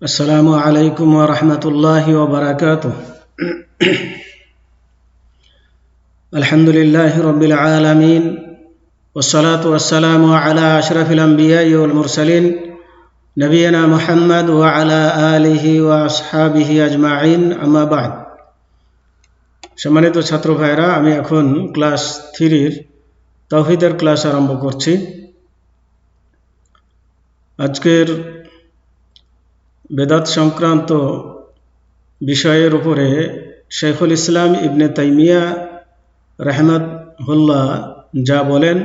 আসসালামু আলাইকুম ওয়া রাহমাতুল্লাহি ওয়া বারাকাতুহু। আলহামদুলিল্লাহি রাব্বিল আলামিন ওয়াসসালাতু ওয়াসসালামু আলা আশরাফিল আমবিয়াই ওয়াল মুরসালিন নবিয়িনা মুহাম্মদ ওয়া আলা আলিহি ওয়া আসহাবিহি আজমাইন, আম্মা বা'দ। সম্মানিত ছাত্র ভাইরা, আমি এখন ক্লাস 3 তাওহীদের ক্লাস আরম্ভ করছি। আজকের বেদাত সংক্রান্ত বিষয়ের উপরে শেখুল ইসলাম ইবনে তাইমিয়া রাহমাতুল্লাহ যা বলেন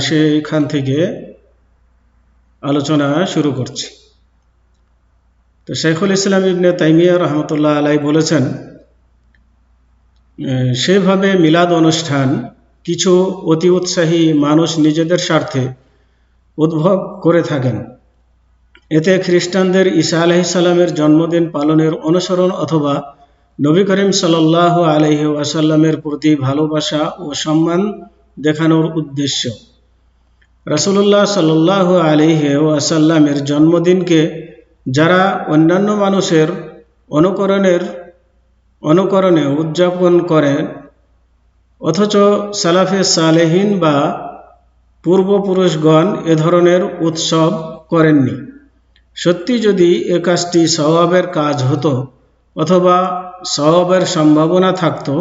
সেইখান থেকে আলোচনা শুরু করছি। তো শেখুল ইসলাম ইবনে তাইমিয়া রহমতুল্লাহ আলাই বলেছেন, সেভাবে মিলাদ অনুষ্ঠান কিছু অতি উৎসাহী মানুষ নিজেদের স্বার্থে উদ্ভব করে থাকেন। এতে খ্রিস্টানদের ঈসা আলাইহিস সালামের জন্মদিন পালনের অনুসরণ অথবা নবী করিম সাল্লাল্লাহু আলাইহি ওয়াসাল্লামের প্রতি ভালোবাসা ও সম্মান দেখানোর উদ্দেশ্য। রাসূলুল্লাহ সাল্লাল্লাহু আলাইহি ওয়াসাল্লামের জন্মদিনকে যারা অন্যান্য মানুষের অনুকরণে উদযাপন করেন, অথচ সালাফে সালেহিন বা পূর্বপুরুষগণ এ ধরনের উৎসব করেননি। সত্যি যদি এ কাজটি সওয়াবের কাজ হতো অথবা সওয়াবের সম্ভাবনা থাকতো,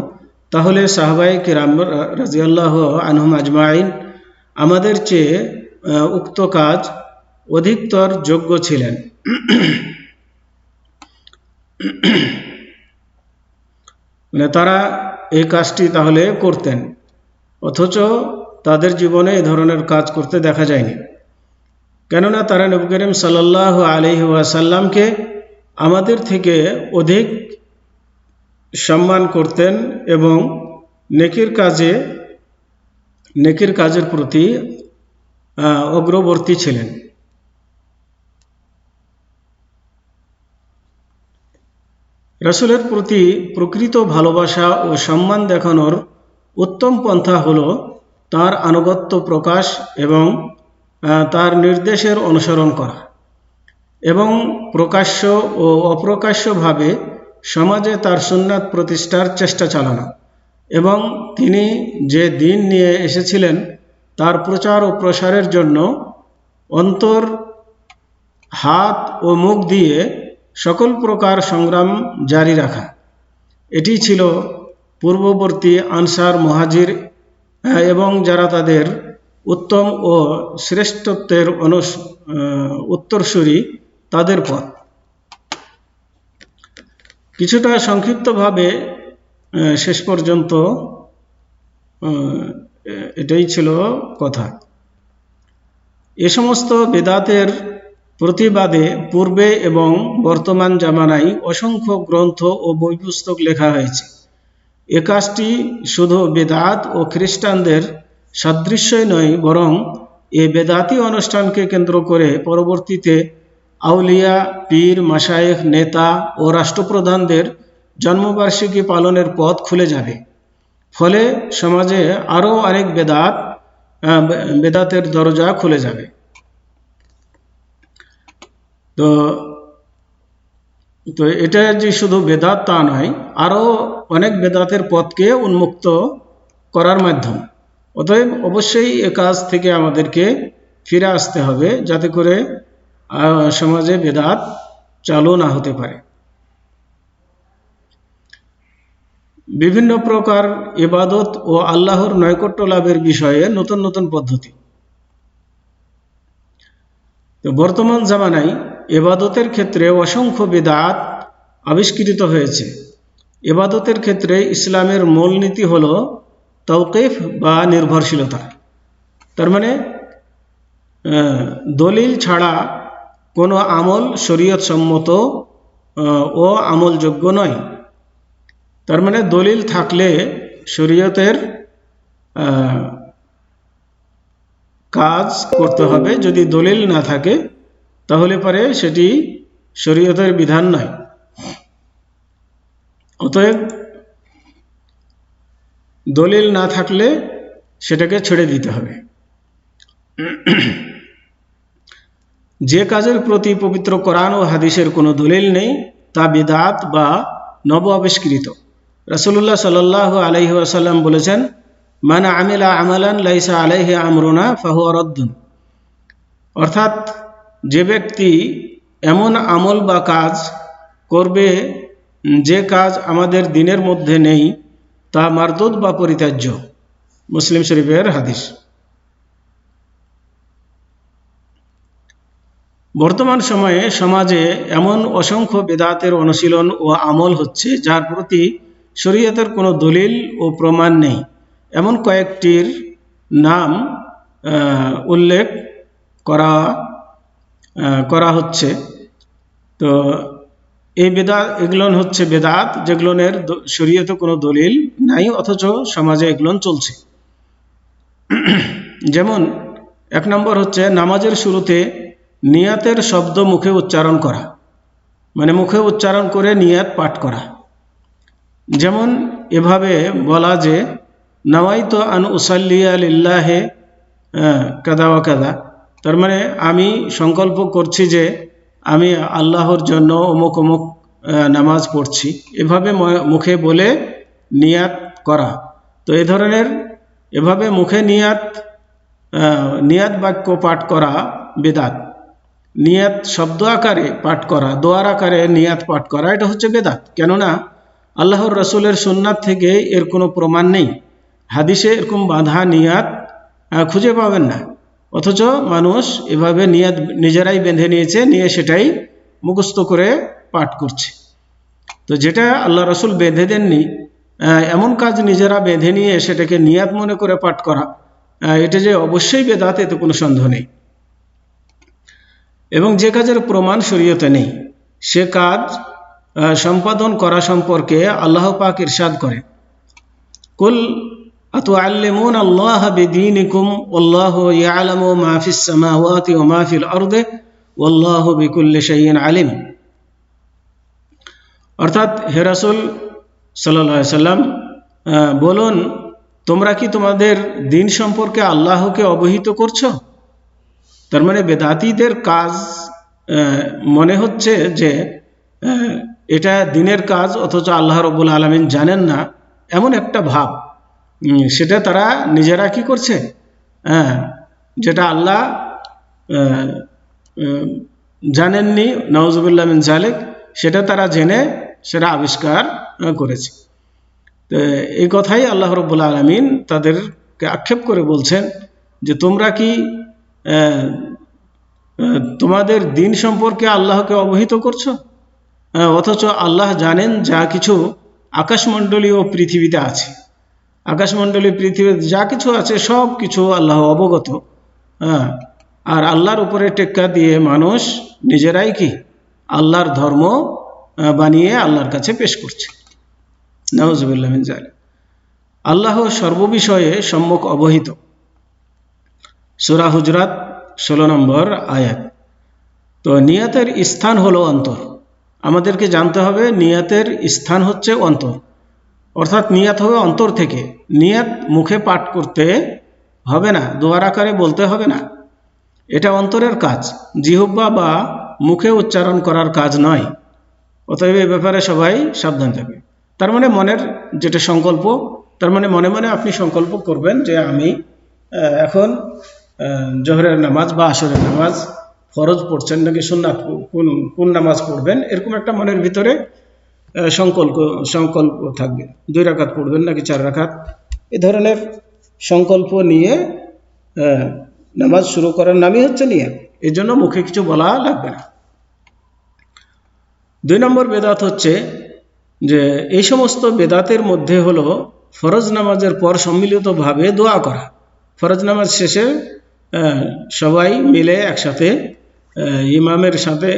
তাহলে সাহাবায়ে কিরাম রাদিয়াল্লাহু আনহুম আজমাইন আমাদের চেয়ে উক্ত কাজ অধিকতর যোগ্য ছিলেন। তারা এই কাজটি তাহলে করতেন, অথচ তাদের জীবনে এ ধরনের কাজ করতে দেখা যায়নি। কেননা তারা নবী করিম সাল্লাল্লাহু আলাইহি ওয়াসাল্লামকে আমাদের থেকে অধিক সম্মান করতেন এবং নেকির কাজের প্রতি অগ্রবর্তী ছিলেন। রাসূলের প্রতি প্রকৃত ভালোবাসা ও সম্মান দেখানোর উত্তম পন্থা হলো তার আনুগত্য প্রকাশ এবং তার নির্দেশের অনুসরণ করা, এবং প্রকাশ্য ও অপ্রকাশ্যভাবে সমাজে তার সুন্নাত প্রতিষ্ঠার চেষ্টা চালানো, এবং তিনি যে দিন নিয়ে এসেছিলেন তার প্রচার ও প্রসারের জন্য অন্তর, হাত ও মুখ দিয়ে সকল প্রকার সংগ্রাম জারি রাখা। এটি ছিল পূর্ববর্তী আনসার, মুহাজির এবং যারা তাদের উত্তম ও শ্রেষ্ঠত্বের উত্তরসূরি তাদের পথ। কিছুটা সংক্ষিপ্তভাবে শেষ পর্যন্ত এটাই ছিল কথা। এ সমস্ত বেদাতের প্রতিবাদে পূর্বে এবং বর্তমান জামানায় অসংখ্য গ্রন্থ ও বই পুস্তক লেখা হয়েছে। এ কাজটি শুধু বেদাত ও খ্রিস্টানদের সাদৃশ্যই নয়, বরং এ বেদাতি অনুষ্ঠানকে কেন্দ্র করে পরবর্তীতে আউলিয়া, পীর, মাশায়েখ, নেতা ও রাষ্ট্রপ্রধানদের জন্মবার্ষিকী পালনের পথ খুলে যাবে। ফলে সমাজে আরও অনেক বেদাতের দরজা খুলে যাবে। তো এটা যে শুধু বেদাত তা নয়, আরও অনেক বেদাতের পথকে উন্মুক্ত করার মাধ্যম। অতএব অবশ্যই এ কাজ থেকে আমাদেরকে ফিরে আসতে হবে, যাতে করে সমাজে বেদাত চালু না হতে পারে। বিভিন্ন প্রকার ইবাদত ও আল্লাহর নৈকট্য লাভের বিষয়ে নতুন নতুন পদ্ধতি। তো বর্তমান জামানায় ইবাদতের ক্ষেত্রে অসংখ্য বিদআত আবিষ্কৃত হয়েছে। ইবাদতের ক্ষেত্রে ইসলামের মূলনীতি হলো তাওকীফ বা নির্ভরশীলতা। তার মানে দলিল ছাড়া কোনো আমল শরীয়ত সম্মত ও আমলযোগ্য নয়। তার মানে দলিল থাকলে শরীয়তের কাজ করতে হবে, যদি দলিল না থাকে তাহলে পরে সেটি শরীয়তের বিধান নয়। অতএব দলিল না থাকলে সেটাকে ছেড়ে দিতে হবে। যে কাজের প্রতি পবিত্র কোরআন ও হাদিসের কোনো দলিল নেই তা বিদআত বা নব আবিষ্কৃত। রাসূলুল্লাহ সাল্লাল্লাহু আলাইহি ওয়াসাল্লাম বলেছেন, মান আমিলা আমালান লাইসা আলাইহি আমরুনা ফাহুয়া রাদ্দুন। অর্থাৎ যে ব্যক্তি এমন আমল বা কাজ করবে যে কাজ আমাদের দিনের মধ্যে নেই তা মারদুদ বা পরিত্যাজ্য। মুসলিম শরীফের হাদিস। বর্তমান সময়ে সমাজে এমন অসংখ্য বিদআতের অনুশীলন ও আমল হচ্ছে যার প্রতি শরীয়তের কোনো দলিল ও প্রমাণ নেই। এমন কয়েকটির নাম উল্লেখ করা হচ্ছে। তো এই এগুলো হচ্ছে বেদাত যেগুলোর শরীয়তে কোনো দলিল নাই অথচ সমাজে এগুলো চলছে। যেমন 1 নম্বর হচ্ছে নামাজের শুরুতে নিয়াতের শব্দ মুখে উচ্চারণ করা, মানে মুখে উচ্চারণ করে নিয়াত পাঠ করা। যেমন এভাবে বলা যে নাওয়াইতু আন উসাল্লিয়া লিল্লাহি কাদা ওয়া কাদা, তার মানে আমি সংকল্প করছি যে আমি আল্লাহর জন্য অমুক অমুক নামাজ পড়ছি, এভাবে মুখে বলে নিয়াত করা। তো এই ধরনের এভাবে মুখে নিয়াত বাক্য পাঠ করা বেদাত। নিয়াত শব্দ আকারে পাঠ করা, দোয়ার আকারে নিয়াত পাঠ করা, এটা হচ্ছে বেদাত। কেননা আল্লাহর রাসূলের সুন্নাত থেকে এর কোনো প্রমাণ নেই। হাদিসে এরকম বাঁধা নিয়াত খুঁজে পাবেন না, অথচ মানুষ এভাবে নিয়াত নিজেরাই বেঁধে নিয়েছে, নিয়ে সেটাই মুখস্থ করে পাঠ করছে। তো যেটা আল্লাহ রাসূল বেঁধে দেননি এমন কাজ নিজেরা বেঁধে নিয়ে সেটাকে নিয়াত মনে করে পাঠ করা, এটা যে অবশ্যই বেদাত, এতে কোনো সন্দেহ নেই। এবং যে কাজের প্রমাণ শরীয়তে নেই সে কাজ সম্পাদন করা সম্পর্কে আল্লাহ পাক ইরশাদ করেন, কুল আতুআল্লিমুনা আল্লাহ বিদীনিকুম ওয়াল্লাহু ইয়ালামু মা ফিস সামাওয়াতি ওয়া মা ফিল আরদি ওয়াল্লাহু বিকুল্লি শাইইন আলিম। অর্থাৎ হে রাসূল সাল্লাল্লাহু আলাইহি সাল্লাম বলুন, তোমরা কি তোমাদের দিন সম্পর্কে আল্লাহকে অবহিত করছো? তার মানে বেদাতীদের কাজ মনে হচ্ছে যে এটা দিনের কাজ, অথচ আল্লাহ রাব্বুল আলামিন জানেন না, এমন একটা ভাব। সেটা তারা নিজেরা কি করছে, যেটা আল্লাহ জানেননি, নাউজুবিল্লাহ মিন যালিক, সেটা তারা জেনে সেটা আবিষ্কার করেছে। তো এই কথাই আল্লাহ রাব্বুল আলামিন তাদেরকে আক্ষেপ করে বলছেন যে তোমরা কি তোমাদের দিন সম্পর্কে আল্লাহকে অবহিত করছো, অথচ আল্লাহ জানেন যা কিছু আকাশমণ্ডলী ও পৃথিবীতে আছে। আকাশমণ্ডলী পৃথিবীতে যা কিছু আছে সব কিছু আল্লাহ অবগত। আর আল্লাহর উপরে টেক্কা দিয়ে মানুষ নিজেরাই কি আল্লাহর ধর্ম বানিয়ে আল্লাহর কাছে পেশ করছে। নাউজুবিল্লাহ মিন যালিক। আল্লাহ সর্ববিষয়ে সম্যক অবহিত। সূরা হুজরাত 16 নম্বর আয়াত। তো নিয়াতের স্থান হলো অন্তর। আমাদেরকে জানতে হবে নিয়াতের স্থান হচ্ছে অন্তর, অর্থাৎ নিয়াত হবে অন্তর থেকে। নিয়াত মুখে পাঠ করতে হবে না, দোয়ার আকারে বলতে হবে না, এটা অন্তরের কাজ, জিহ্বা বা মুখে উচ্চারণ করার কাজ নয়। অতএব এই ব্যাপারে সবাই সাবধান থাকবে। তার মানে মনের যেটা সংকল্প, তার মানে মনে মনে আপনি সংকল্প করবেন যে আমি এখন জোহরের নামাজ বা আসরের নামাজ ফরজ পড়ছেন নাকি সুন্নাত, কোন নামাজ পড়বেন, এরকম একটা মনের ভিতরে সংকল্প থাকবে। 2 রাকাত পড়বেন নাকি 4 রাকাত, এ ধরনের সংকল্প নিয়ে নামাজ শুরু করার নামই হচ্ছে নিয়ত। এর জন্য মুখে কিছু বলা লাগবে না। 2 নম্বর বেদাত হচ্ছে যে এই সমস্ত বেদাতের মধ্যে হলো ফরজ নামাজের পর সম্মিলিতভাবে দোয়া করা। ফরজ নামাজ শেষে সবাই মিলে একসাথে ইমামের সাথে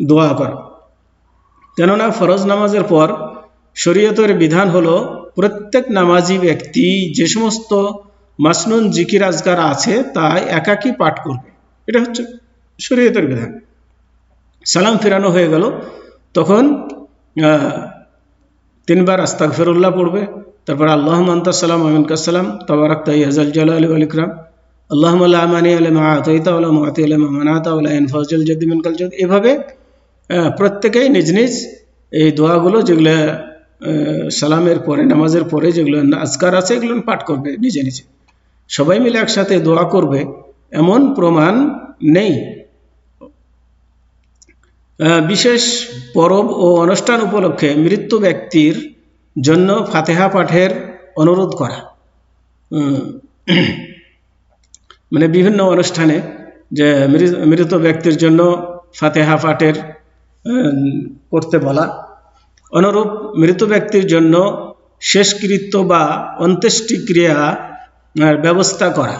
দোয়া করা। কেননা ফরজ নামাজের পর শরীয়তের বিধান হলো প্রত্যেক নামাজি ব্যক্তি যে সমস্ত মাসনুন জিকির আজকার আছে তা একাকী পাঠ করবে, এটা হচ্ছে শরীয়তের বিধান। সালাম ফিরানো হয়ে গেল, তখন 3 বার আস্তাগফিরুল্লাহ পড়বে, তারপর আল্লাহুম্মা আনতাস সালাম ওয়া মিনকাস সালাম তাবারাকতা ইয়া যাল জালালি ওয়াল ইকরাম, আল্লাহুম্মা লা মানি'a লিমা আতাইতা ওয়া লা মু'তিয়া লিমা মানা'তা ওয়া লা ইয়ানফা'ু যাল জাদ্দি মিনকাল জাদ। এভাবে প্রত্যেকেই নিজ নিজ এই দোয়াগুলো যেগুলো সালামের পরে, নামাজের পরে যেগুলো আজকার আছে এগুলো পাঠ করবে নিজে নিজে। সবাই মিলে একসাথে দোয়া করবে এমন প্রমাণ নেই। বিশেষ পরব ও অনুষ্ঠান উপলক্ষে মৃত্যু ব্যক্তির জন্য ফাতিহা পাঠের অনুরোধ করা, মানে বিভিন্ন অনুষ্ঠানে যে মৃত ব্যক্তির জন্য ফাতিহা পাঠের করতে বলা। অনুরূপ মৃত ব্যক্তির জন্য শেষকৃত্য বা অন্ত্যেষ্টিক্রিয়া ব্যবস্থা করা,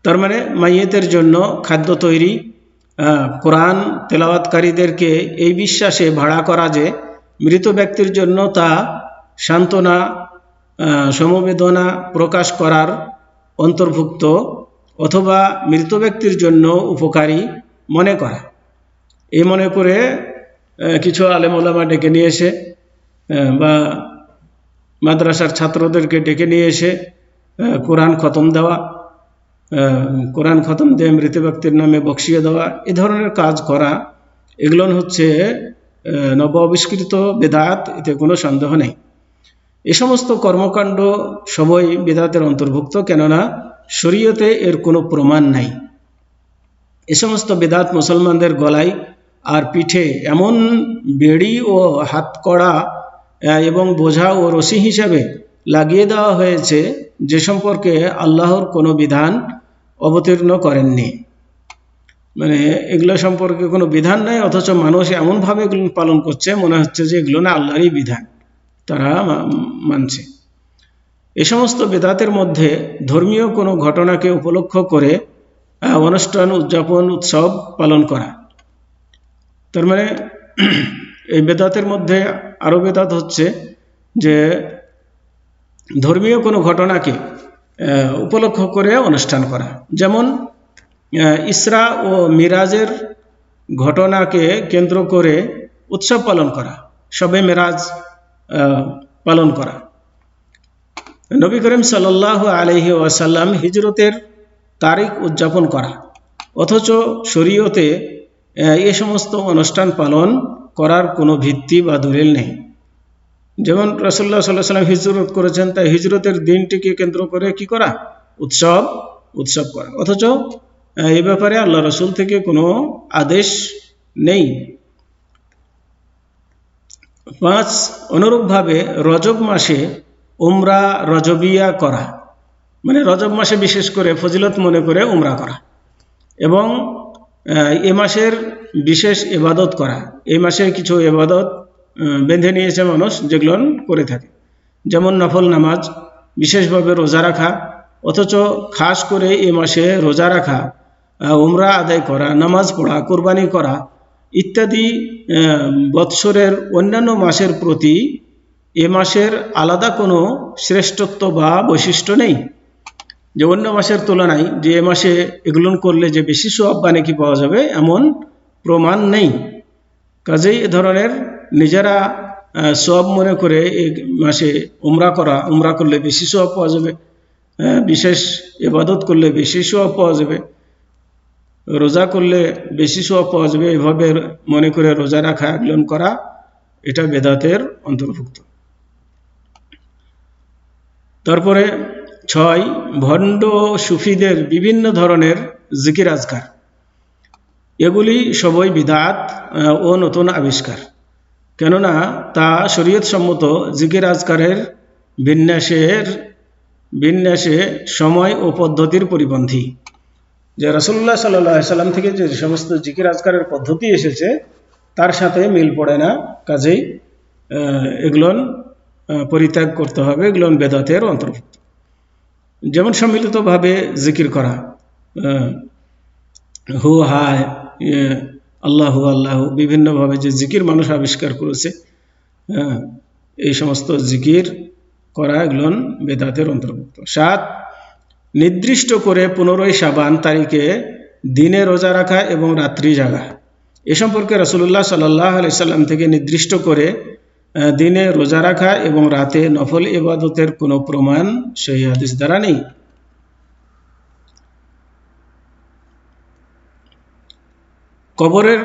তার মানে মাইয়েতের জন্য খাদ্য তৈরি, কোরআন তেলাওয়াতকারীদেরকে এই বিশ্বাসে ভাড়া করা যে মৃত ব্যক্তির জন্য তা সান্ত্বনা, সমবেদনা প্রকাশ করার অন্তর্ভুক্ত, অথবা মৃত ব্যক্তির জন্য উপকারী মনে করা। এই মনে করে কিছু আলেম ওলামা ডেকে নিয়ে এসে বা মাদ্রাসার ছাত্রদেরকে ডেকে নিয়ে এসে কোরআন খতম দেওয়া, কোরআন খতম দিয়ে মৃত ব্যক্তির নামে বকশিয়ে দেওয়া, এ ধরনের কাজ করা, এগুলো হচ্ছে নব আবিষ্কৃত বেদাত, এতে কোনো সন্দেহ নেই। এ সমস্ত কর্মকাণ্ড সবই বেদাতের অন্তর্ভুক্ত, কেননা শরীয়তে এর কোনো প্রমাণ নাই। এ সমস্ত বেদাত মুসলমানদের গলায় আর পিঠে এমন বেড়ি ও হাতকড়া এবং বোঝা ও রশি হিসাবে লাগিয়ে দেওয়া হয়েছে যে সম্পর্কে আল্লাহর কোনো বিধান অবতীর্ণ করেননি। মানে এগুলো সম্পর্কে কোনো বিধান নাই, অথচ মানুষ এমনভাবে এগুলো পালন করছে মনে হচ্ছে যে এগুলো না আল্লাহরই বিধান, তারা মানছে। এ সমস্ত বেদাতের মধ্যে ধর্মীয় কোনো ঘটনাকে উপলক্ষ করে অনুষ্ঠান, উদযাপন, উৎসব পালন করা। তার মানে এই বেদাতের মধ্যে আরো বেদাত হচ্ছে যে ধর্মীয় কোনো ঘটনাকে উপলক্ষ করে অনুষ্ঠান করা, যেমন ইসরা ও মিরাজের ঘটনাকে কেন্দ্র করে উৎসব পালন করা, শবে মেরাজ পালন করা। নবী করিম সাল্লাল্লাহু আলাইহি ওয়াসাল্লাম হিজরতের তারিখ উদযাপন করা, অথচ শরীয়তে এ সমস্ত অনুষ্ঠান পালন করার কোনো ভিত্তি বা দলিল নেই। যেমন রাসূলুল্লাহ সাল্লাল্লাহু আলাইহি ওয়াসাল্লাম হিজরত করেছেন, তাই হিজরতের দিনটিকে কেন্দ্র করে কি করা? উৎসব করা, অথচ এই ব্যাপারে আল্লাহ রাসূল থেকে কোনো আদেশ নেই। 5, অনুরূপভাবে রজব মাসে উমরা রজবিয়া করা, মানে রজব মাসে বিশেষ করে ফজিলত মনে করে উমরা করা, এবং এ মাসের বিশেষ ইবাদত করা। এই মাসে কিছু ইবাদত বেঁধে নিয়েছে মানুষ, যেগুলো করে থাকে, যেমন নফল নামাজ, বিশেষভাবে রোজা রাখা, অথচ খাস করে এ মাসে রোজা রাখা, উমরা আদায় করা, নামাজ পড়া, কোরবানি করা ইত্যাদি বৎসরের অন্যান্য মাসের প্রতি এ মাসের আলাদা কোনো শ্রেষ্ঠত্ব বা বৈশিষ্ট্য নেই, যে অন্য মাসের তুলনায় যে এ মাসে এগুলো করলে যে বেশি সওয়াব বা নেকি পাওয়া যাবে এমন প্রমাণ নেই। কাজেই এ ধরনের নিজেরা সওয়াব মনে করে এই মাসে উমরা করলে বেশি সওয়াব পাওয়া যাবে, বিশেষ ইবাদত করলে বেশি সওয়াব পাওয়া যাবে, রোজা করলে বেশি সওয়াব পাওয়া যাবে, এভাবে মনে করে রোজা রাখা, এগুলো করা, এটা বেদাতের অন্তর্ভুক্ত। তারপরে 6, ভণ্ড সুফিদের বিভিন্ন ধরনের জিকির আজকার, এগুলি সবই বিদআত ও নতুন আবিষ্কার, কেননা তা শরীয়ত সম্মত জিকির আজকারের বিন্যাসে সময় ও পদ্ধতির পরিপন্থী। যে রাসূলুল্লাহ সাল্লাল্লাহু আলাইহি সাল্লাম থেকে যে সমস্ত জিকির আজকারের পদ্ধতি এসেছে তার সাথে মিল পড়ে না, কাজেই এগুলো পরিত্যাগ করতে হবে, এগুলো বেদাতের অন্তর্ভুক্ত। যেমন সম্মিলিতভাবে জিকির করা, হু হায়, আল্লাহু আল্লাহু, বিভিন্নভাবে যে জিকির মানুষ আবিষ্কার করেছে, এই সমস্ত জিকির করা এগুলো বেদাতের অন্তর্ভুক্ত। 7, নির্দিষ্ট করে 15 শাবান তারিখে দিনে রোজা রাখা এবং রাত্রি জাগা। এ সম্পর্কে রাসূলুল্লাহ সাল্লাল্লাহু আলাইহি সাল্লাম থেকে নির্দিষ্ট করে দিনে রোজা রাখা এবং রাতে নফল ইবাদতের কোনো প্রমাণ সহিহ হাদিস দ্বারা নেই। কবরের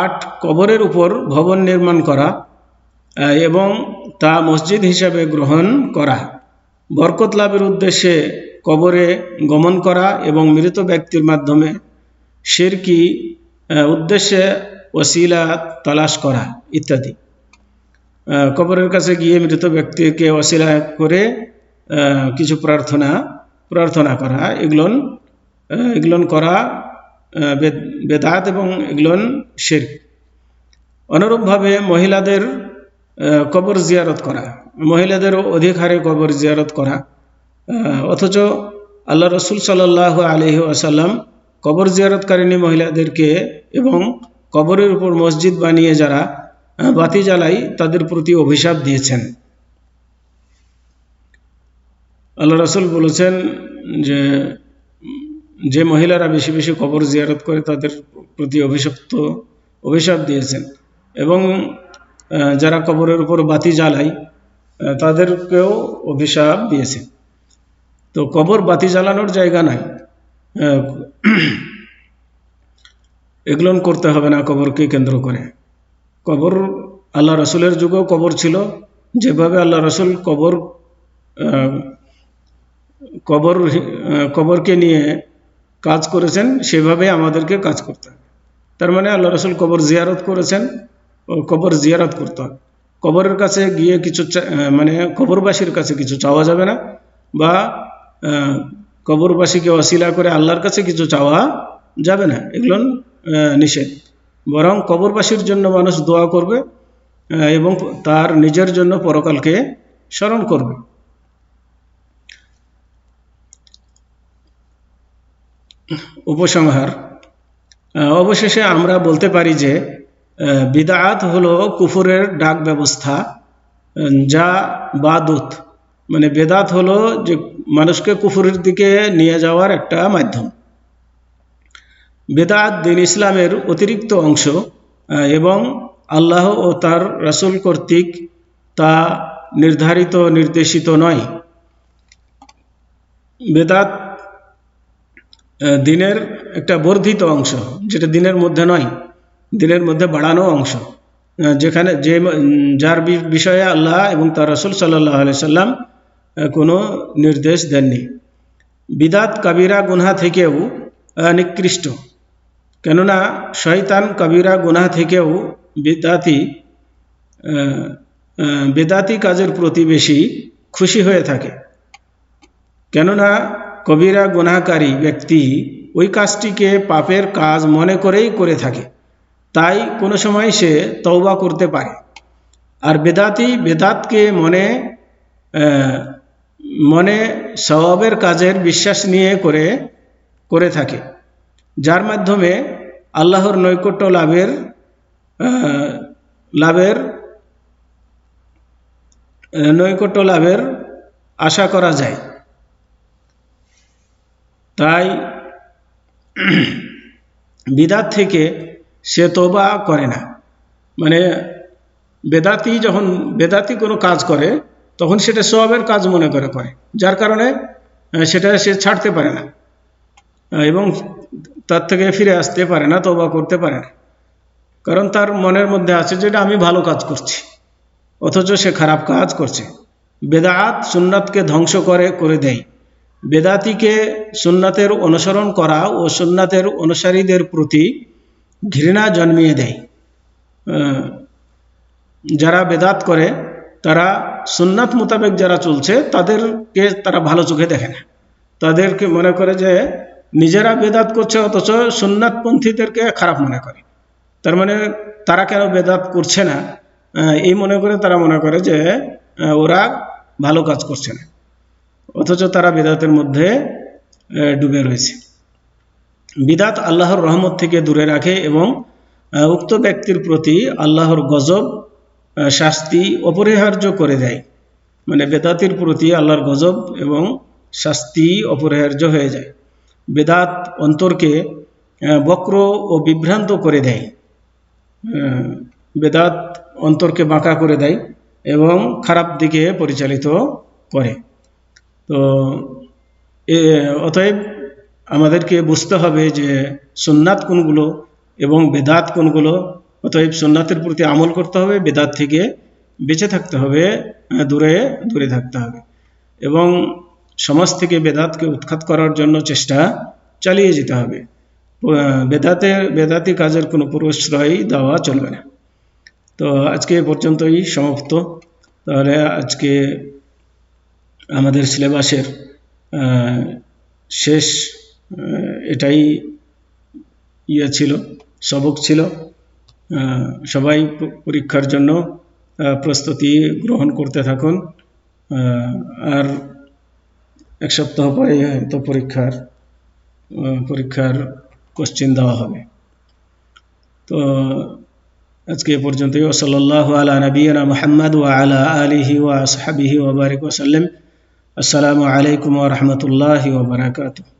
8 কবরের উপর ভবন নির্মাণ করা এবং তা মসজিদ হিসাবে গ্রহণ করা, বরকত লাভের উদ্দেশ্যে কবরে গমন করা এবং মৃত ব্যক্তির মাধ্যমে শিরকি উদ্দেশ্যে ওসিলা তালাশ করা ইত্যাদি। কবরের কাছে গিয়ে মৃত ব্যক্তিকে ওসিলা করে কিছু প্রার্থনা করা, এগুলো করা বেদাত এবং এগুলো শিরক। অনুরূপভাবে মহিলাদের কবর জিয়ারত করা, মহিলাদের অধিক হারে কবর জিয়ারত করা, অথচ আল্লাহ রসুল সাল্লাল্লাহু আলাইহি ওয়াসাল্লাম কবর জিয়ারতকারিণী মহিলাদেরকে এবং কবরের উপর মসজিদ বানিয়ে যারা বাতি জ্বালায় তাদের প্রতি অভিশাপ দিয়েছেন। আল্লাহ রসুল বলেছেন যে মহিলারা বেশি বেশি কবর জিয়ারত করে তাদের প্রতি অভিশাপ দিয়েছেন, এবং যারা কবরের উপর বাতি জ্বালায় তাদেরকেও অভিশাপ দিয়েছেন। তো কবর বাতি জ্বালানোর জায়গা নাই, এগুলো করতে হবে না কবরকে কেন্দ্র করে। কবর আল্লাহ রসুলের যুগেও কবর ছিল, যেভাবে আল্লাহ রসুল কবরকে নিয়ে কাজ করেছেন সেভাবে আমাদেরকে কাজ করতে হবে। তার মানে আল্লাহ রসুল কবর জিয়ারত করেছেন, কবর জিয়ারত করতে হবে। কবরের কাছে গিয়ে কিছু মানে কবরবাসীর কাছে কিছু চাওয়া যাবে না, বা কবরবাসীকে ওসিলা করে আল্লাহর কাছে কিছু চাওয়া যাবে না, এগুলো নিষেধ। বরং কবরবাসীর জন্য মানুষ দোয়া করবে এবং তার নিজের জন্য পরকালকে স্মরণ করবে। উপসংহার, অবশেষে আমরা বলতে পারি যে বিদআত হলো কুফরের ডাক ব্যবস্থা, যা বাদুত মানে বেদাত হলো যে মানুষকে কুফরের দিকে নিয়ে যাওয়ার একটা মাধ্যম। বেদাত দ্বীন ইসলামের অতিরিক্ত অংশ এবং আল্লাহ ও তার রাসূল কর্তৃক তা নির্দেশিত নয়। বেদাত দিনের একটা বর্ধিত অংশ, যেটা দিনের মধ্যে নয়, দিনের মধ্যে বাড়ানো অংশ, যেখানে যার বিষয়ে আল্লাহ এবং তার রাসূল সাল্লাল্লাহু আলাইহি সাল্লাম কোনো নির্দেশ দেননি। বিদাত কাবিরা গুনাহ থেকেও নিকৃষ্ট, কেননা শয়তান কাবিরা গুনাহ থেকেও বেদাতি কাজের প্রতি বেশি খুশি হয়ে থাকে। কেননা কবিরা গুনাহকারী ব্যক্তি ওই কাজটিকে পাপের কাজ মনে করেই করে থাকে, তাই কোনো সময় সে তওবা করতে পারে। আর বেদাতি বেদাতকে মনে সওয়াবের কাজের বিশ্বাস নিয়ে করে থাকে, যার মাধ্যমে আল্লাহর নৈকট্য লাভের আশা করা যায়। তাই বিদাত থেকে সে তওবা করে না। মানে বেদাতি কোনো কাজ করে তখন সেটা সওয়াবের কাজ মনে করে, যার কারণে সেটা সে ছাড়তে পারে না এবং তার থেকে ফিরে আসতে পারে না, তওবা করতে পারে না, কারণ তার মনের মধ্যে আছে যেটা আমি ভালো কাজ করছি, অথচ সে খারাপ কাজ করছে। বেদাত সুন্নাতকে ধ্বংস করে দেয়। বেদাতিকে সুন্নাতের অনুসরণ করা ও সুন্নাতের অনুসারীদের প্রতি ঘৃণা জন্মিয়ে দেয়। যারা বেদাত করে তারা সুন্নাত মোতাবেক যারা চলছে তাদেরকে তারা ভালো চোখে দেখে না, তাদেরকে মনে করে যে নিজেরা বেদাত করছে, অথচ সুন্নাতপন্থীদেরকে খারাপ মনে করে। তার মানে তারা কেন বেদাত করছে না এই মনে করে তারা মনে করে যে ওরা ভালো কাজ করছে না, অথচ তারা বেদাতের মধ্যে ডুবে রয়েছে। বিদাত আল্লাহর রহমত থেকে দূরে রাখে এবং উক্ত ব্যক্তির প্রতি আল্লাহর গজব শাস্তি অপরিহার্য করে দেয়। মানে বেদাতির প্রতি আল্লাহর গজব এবং শাস্তি অপরিহার্য হয়ে যায়। বেদাত অন্তরকে বক্র ও বিভ্রান্ত করে দেয়, বেদাত অন্তরকে বাঁকা করে দেয় এবং খারাপ দিকে পরিচালিত করে। তো অতএব আমাদেরকে বুঝতে হবে যে সুন্নাত কোনগুলো এবং বেদাত কোনগুলো। অতএব সুন্নাতের প্রতি আমল করতে হবে, বেদাত থেকে বেঁচে থাকতে হবে, দূরে দূরে থাকতে হবে এবং সমাজ থেকে বেদাতকে উৎখাত করার জন্য চেষ্টা চালিয়ে যেতে হবে। বেদাতি কাজের কোনো প্রশ্রয় দেওয়া চলবে না। তো আজকে এ পর্যন্তই সমাপ্ত। তাহলে আজকে আমাদের সিলেবাসের শেষ এটাই ছিল, সবক ছিল। সবাই পরীক্ষার জন্য প্রস্তুতি গ্রহণ করতে থাকুন। আর এক সপ্তাহ পরে তো পরীক্ষার কোশ্চেন দেওয়া হবে। তো আজকে এ পর্যন্তই। সাল্লাল্লাহু আলা নবিয়িনা মুহাম্মদ ওয়া আলা আলিহি ওয়া আসহাবিহি ওয়া বারিক ওয়া সাল্লাম। আসসালামু আলাইকুম ওয়া রাহমাতুল্লাহি ওয়া বারাকাতুহু।